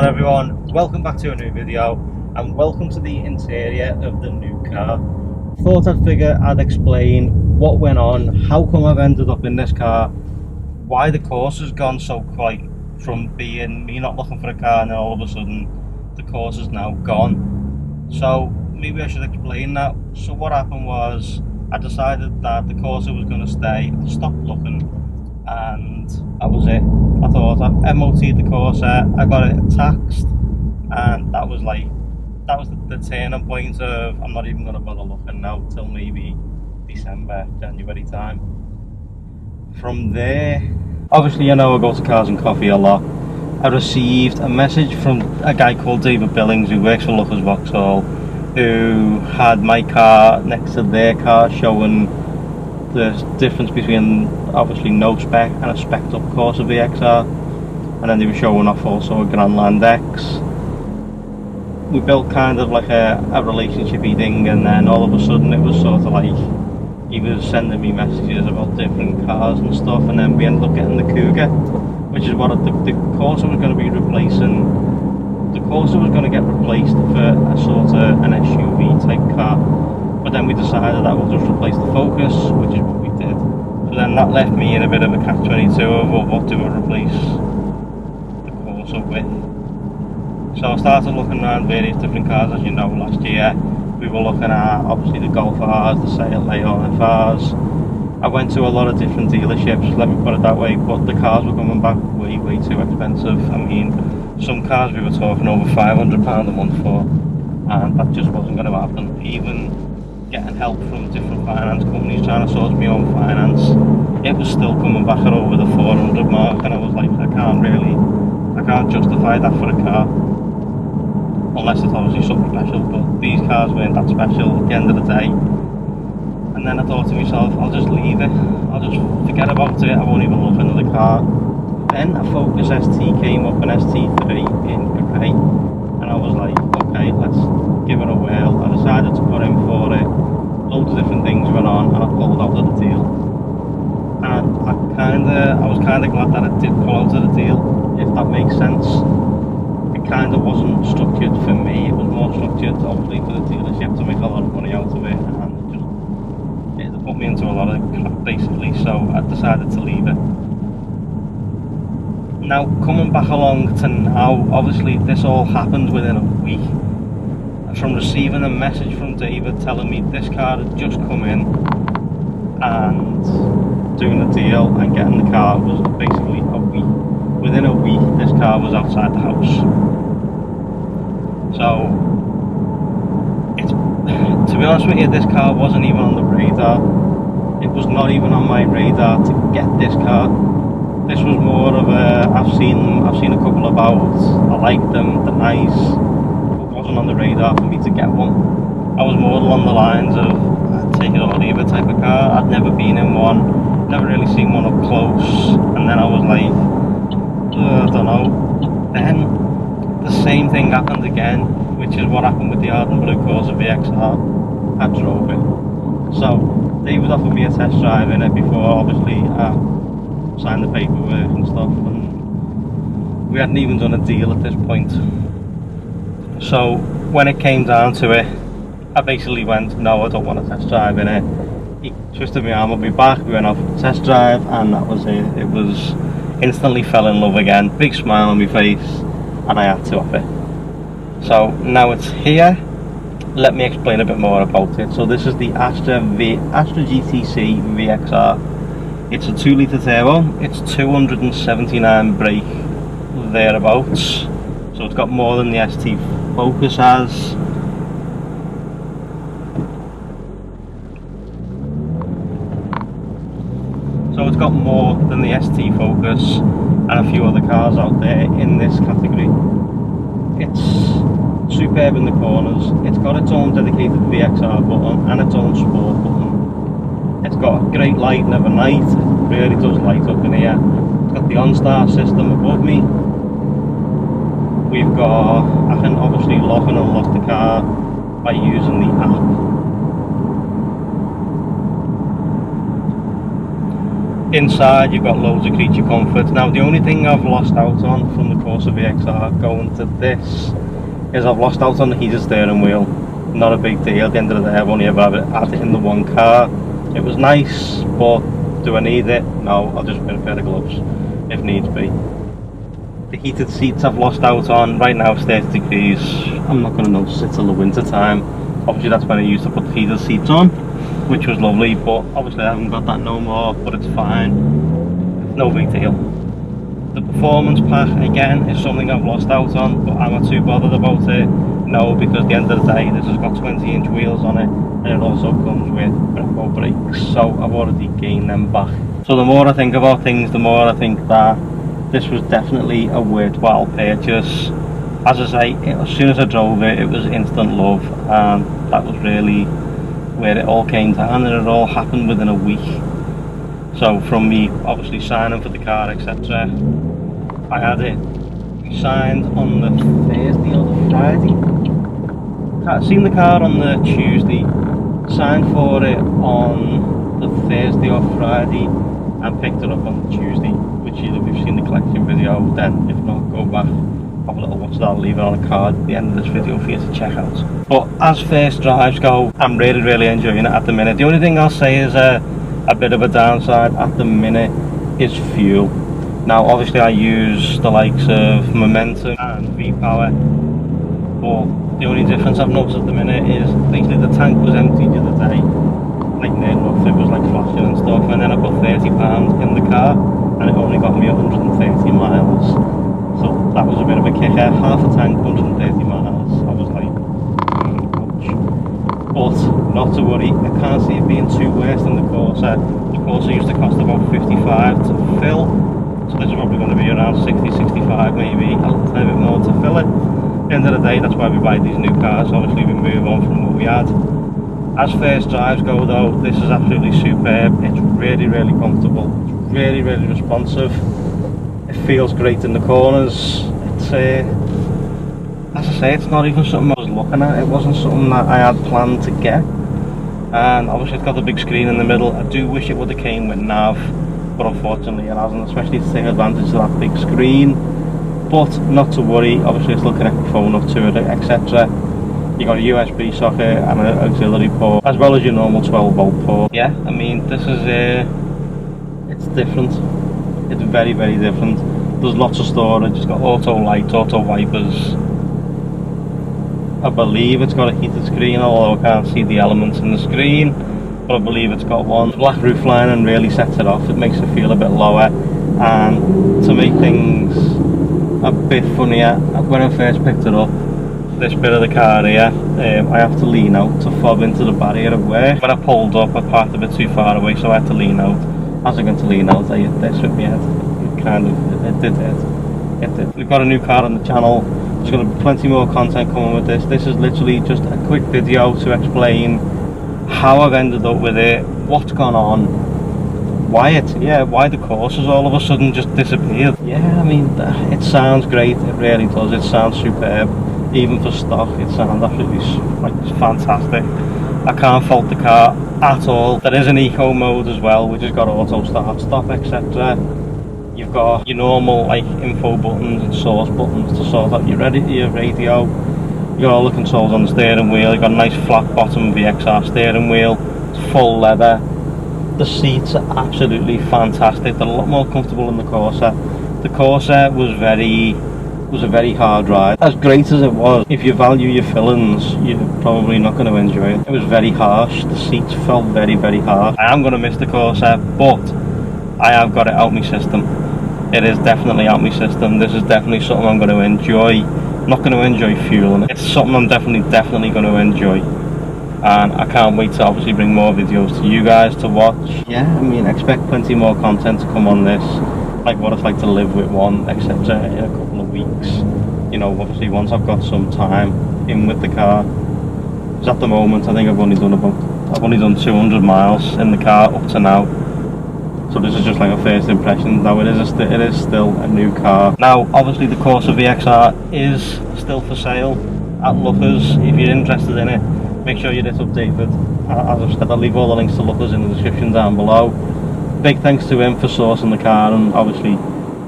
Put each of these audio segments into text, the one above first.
on everyone, welcome back to a new video and welcome to the interior of the new car. Thought I'd figure I'd explain what went on, how come I've ended up in this car, why the course has gone so quick from being me not looking for a car and then all of a sudden the course is now gone. So maybe I should explain that. So what happened was I decided that the Corsa was going to stay, I stopped looking and that was it. I thought I've MOT'd the Corsa, I got it taxed, and that was the turning point of I'm not even going to bother looking now till maybe December, January time. From there, obviously I know I go to Cars and Coffee a lot. I received a message from a guy called David Billings who works for Lookers Vauxhall, who had my car next to their car showing the difference between obviously no spec and a spec'd up Corsa VXR, and then they were showing off also a Grandland X. We built kind of like a relationshipy thing, and then all of a sudden it was sort of like he was sending me messages about different cars and stuff, and then we ended up getting the Cougar, which is what the Corsa was going to be replacing. The Corsa was going to get replaced for a sort of an SUV type car, but then we decided that we'll just replace the Focus, which is what we did. So then that left me in a bit of a catch-22 of, well, what do we replace the Corsa with? So I started looking around various different cars. As you know, last year we were looking at obviously the Golf R's, the Seat Leon FRs. I went to a lot of different dealerships, let me put it that way, but the cars were coming back way too expensive. I mean, some cars we were talking over £500 a month for, and that just wasn't going to happen. Even getting help from different finance companies trying to source my own finance, it was still coming back at over the 400 mark, and I was like, I can't justify that for a car, unless it's obviously something special, but these cars weren't that special at the end of the day. And then I thought to myself, I'll just leave it, I'll just forget about it, I won't even look into the car. Then a Focus ST came up, an ST3 in grey, and I was like, okay, let's give it a whirl. I decided to put in for it, loads of different things went on, and I pulled out of the deal. And I was kinda glad that I did pull out of the deal, if that makes sense. It kinda wasn't structured for me, it was more structured obviously for the dealership to make a lot of money out of it, and it put me into a lot of crap basically, so I decided to leave it. Now, coming back along to now, obviously this all happened within a week. From receiving a message from David telling me this car had just come in and doing the deal and getting the car was basically a week. Within a week, this car was outside the house. So, to be honest with you, this car wasn't even on the radar. It was not even on my radar to get this car. This was more of a, I've seen a couple about, I like them, they're nice. It wasn't on the radar for me to get one. I was more along the lines of take it or leave it type of car. I'd never been in one, never really seen one up close, and then I was like, I don't know. Then the same thing happened again, which is what happened with the Ardent Blue Corsa VXR. I drove it. So David offered me a test drive in it before obviously signed the paperwork and stuff, and we hadn't even done a deal at this point. So when it came down to it, I basically went, no, I don't want a test drive in it. He twisted my arm, I'll be back, we went off for a test drive, and that was it. It was instantly fell in love again, big smile on my face, and I had to have it. So now it's here, let me explain a bit more about it. So this is the Astra GTC VXR. It's a 2-litre turbo, it's 279 brake, thereabouts. So it's got more than the ST Focus has. So it's got more than the ST Focus and a few other cars out there in this category. It's superb in the corners, it's got its own dedicated VXR button and its own sport button. It's got a great lighting of a night, it really does light up in here. It's got the OnStar system above me. We've got, I can obviously lock and unlock the car by using the app. Inside you've got loads of creature comforts. Now the only thing I've lost out on from the Corsa VXR going to this is I've lost out on the heated steering wheel. Not a big deal, at the end of the day I've only ever had it in the one car. It was nice, but do I need it? No, I'll just wear a pair of gloves if needs be. The heated seats I've lost out on. Right now it's 30 degrees. I'm not going to notice it till the winter time. Obviously that's when I used to put the heated seats on, which was lovely, but obviously I haven't got that no more, but it's fine. No big deal. The performance pack again is something I've lost out on, but I'm not too bothered about it. No, because at the end of the day this has got 20-inch wheels on it, and it also comes with Brembo brakes, so I've already gained them back. So the more I think about things, the more I think that this was definitely a worthwhile purchase. As I say, as soon as I drove it, it was instant love, and that was really where it all came down, and it all happened within a week. So from me obviously signing for the car, etc., I had it signed on the Thursday or the Friday. I seen the car on the Tuesday, signed for it on the Thursday or Friday, and picked it up on the Tuesday, which either we've seen the collection video, then if not, go back, have a little watch that, I'll leave it on a card at the end of this video for you to check out. But as first drives go, I'm really enjoying it at the minute. The only thing I'll say is a bit of a downside at the minute is fuel. Now obviously I use the likes of Momentum and V-Power, but the only difference I've noticed at the minute is basically the tank was empty the other day, like near enough, it was like flashing and stuff, and then I put £30 in the car and it only got me 130 miles. So that was a bit of a kicker. Half a tank, 130 miles. I was like, ouch. But not to worry, I can't see it being too worse than the Corsa. The Corsa used to cost about 55 to fill, so this is probably going to be around 60, 65 maybe, a little bit more to fill it. At the end of the day, that's why we buy these new cars. Obviously we move on from what we had. As first drives go though, this is absolutely superb. It's really comfortable. It's really responsive. It feels great in the corners. It's as I say, it's not even something I was looking at. It wasn't something that I had planned to get. And obviously it's got the big screen in the middle. I do wish it would have came with nav, but unfortunately it hasn't, especially to take advantage of that big screen. But not to worry, obviously it's looking at your phone up to it, etc. You got a USB socket and an auxiliary port, as well as your normal 12-volt port. Yeah, I mean, this is it's different. It's very different. There's lots of storage. It's got auto lights, auto wipers. I believe it's got a heated screen, although I can't see the elements in the screen, but I believe it's got one. The black roof lining really sets it off. It makes it feel a bit lower, and to make things a bit funnier, when I first picked it up, this bit of the car here, I have to lean out to fob into the barrier of work. When I pulled up, I parked a bit too far away, so I had to lean out. As I'm going to lean out, I hit this with my head. It did. We've got a new car on the channel. There's going to be plenty more content coming with this. This is literally just a quick video to explain how I've ended up with it, what's gone on, why the course has all of a sudden just disappeared. Yeah, I mean, it sounds great. It really does. It sounds superb. Even for stock, it sounds absolutely it's fantastic. I can't fault the car at all. There is an eco mode as well, which has got auto start, stop, etc. You've got your normal like info buttons and source buttons to sort out your radio. You've got all the controls on the steering wheel. You've got a nice flat bottom VXR steering wheel. It's full leather. The seats are absolutely fantastic. They're a lot more comfortable than the Corsa. The Corsa was a very hard ride. As great as it was, if you value your fillings, you're probably not going to enjoy it. It was very harsh. The seats felt very harsh. I am going to miss the Corsa, but I have got it out my system. It is definitely out my system. This is definitely something I'm going to enjoy. I'm not going to enjoy fueling it. It's something I'm definitely going to enjoy. And I can't wait to obviously bring more videos to you guys to watch. Yeah, I mean, expect plenty more content to come on this, like what it's like to live with one, etc. in a couple of weeks. You know, obviously once I've got some time in with the car. Because at the moment I think I've only done 200 miles in the car up to now. So this is just like a first impression. Now it is still a new car. Now obviously the Corsa VXR is still for sale at Lookers. If you're interested in it, make sure you hit up David. As I've said, I'll leave all the links to Lookers in the description down below. big thanks to him for sourcing the car and obviously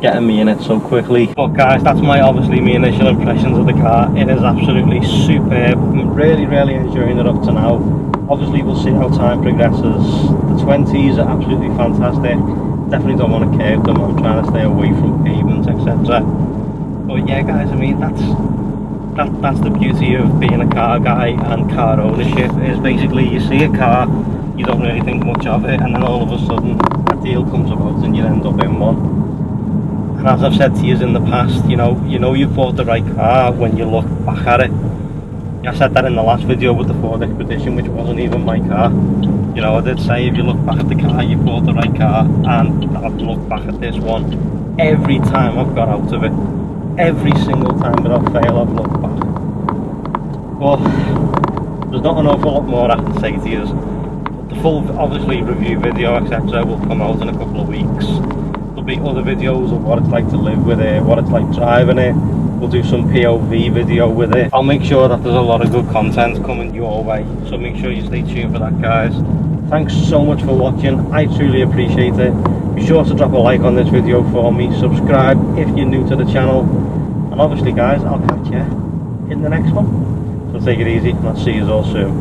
getting me in it so quickly. But guys, that's my initial impressions of the car. It is absolutely superb. I'm really enjoying it up to now. Obviously we'll see how time progresses. The 20s are absolutely fantastic. Definitely don't want to curve them. I'm trying to stay away from pavements, etc. But yeah guys, I mean that's the beauty of being a car guy and car ownership, is basically you see a car, you don't really think much of it, and then all of a sudden a deal comes about and you end up in one. And as I've said to you in the past, you know you've bought the right car when you look back at it. I said that in the last video with the Ford Expedition, which wasn't even my car. You know, I did say if you look back at the car, you bought the right car, and I've looked back at this one every time I've got out of it. Every single time without fail I've looked back. Well, there's not an awful lot more I can say to you. The full, obviously, review video, etc. will come out in a couple of weeks. There'll be other videos of what it's like to live with it, what it's like driving it. We'll do some POV video with it. I'll make sure that there's a lot of good content coming your way, so make sure you stay tuned for that, guys. Thanks so much for watching. I truly appreciate it. Be sure to drop a like on this video for me, subscribe if you're new to the channel, and obviously guys, I'll catch you in the next one. So take it easy and I'll see you all soon.